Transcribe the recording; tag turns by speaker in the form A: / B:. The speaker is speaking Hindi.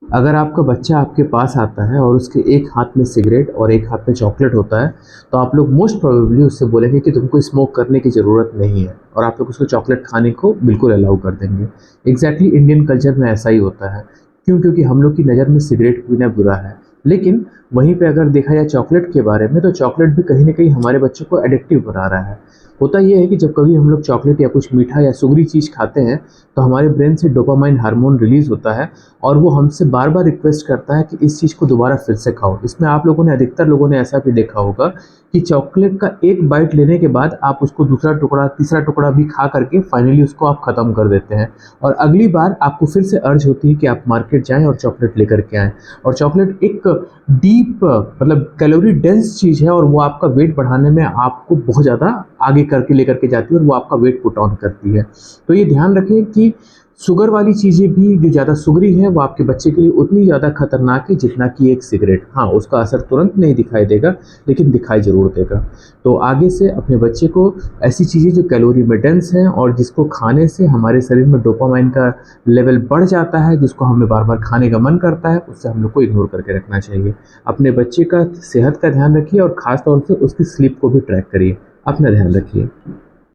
A: अगर आपका बच्चा आपके पास आता है और उसके एक हाथ में सिगरेट और एक हाथ में चॉकलेट होता है, तो आप लोग मोस्ट प्रोबेबली उससे बोलेंगे कि तुमको स्मोक करने की ज़रूरत नहीं है और आप लोग उसको चॉकलेट खाने को बिल्कुल अलाउ कर देंगे। एग्ज़ैक्टली इंडियन कल्चर में ऐसा ही होता है। क्यों? क्योंकि हम लोग की नज़र में सिगरेट पीना बुरा है। लेकिन वहीं पे अगर देखा जाए चॉकलेट के बारे में, तो चॉकलेट भी कहीं न कहीं हमारे बच्चों को एडिक्टिव बना रहा है। होता ये है कि जब कभी हम लोग चॉकलेट या कुछ मीठा या सुगरी चीज़ खाते हैं, तो हमारे ब्रेन से डोपामाइन हार्मोन रिलीज़ होता है और वो हमसे बार-बार रिक्वेस्ट करता है कि इस चीज़ को दोबारा फिर से खाओ। इसमें आप लोगों ने, अधिकतर लोगों ने ऐसा भी देखा होगा कि चॉकलेट का एक बाइट लेने के बाद आप उसको दूसरा टुकड़ा, तीसरा टुकड़ा भी खा करके फाइनली उसको आप खत्म कर देते हैं और अगली बार आपको फिर से अर्ज होती है कि आप मार्केट जाएँ और चॉकलेट लेकर के आएँ। और चॉकलेट एक डीप, मतलब कैलोरी डेंस चीज़ है और वो आपका वेट बढ़ाने में आपको बहुत ज़्यादा आगे करके लेकर के जाती है और वो आपका वेट पुट ऑन करती है। तो ये ध्यान रखें कि शुगर वाली चीज़ें भी जो ज़्यादा शुगरी है वो आपके बच्चे के लिए उतनी ज़्यादा खतरनाक है जितना कि एक सिगरेट। हाँ, उसका असर तुरंत नहीं दिखाई देगा, लेकिन दिखाई ज़रूर देगा। तो आगे से अपने बच्चे को ऐसी चीज़ें जो कैलोरी में डेंस हैं और जिसको खाने से हमारे शरीर में डोपामाइन का लेवल बढ़ जाता है, जिसको हमें बार-बार खाने का मन करता है, उससे हम लोग को इग्नोर करके रखना चाहिए। अपने बच्चे का सेहत का ध्यान रखिए और ख़ास तौर से उसकी स्लीप को भी ट्रैक करिए। अपना ध्यान रखिए।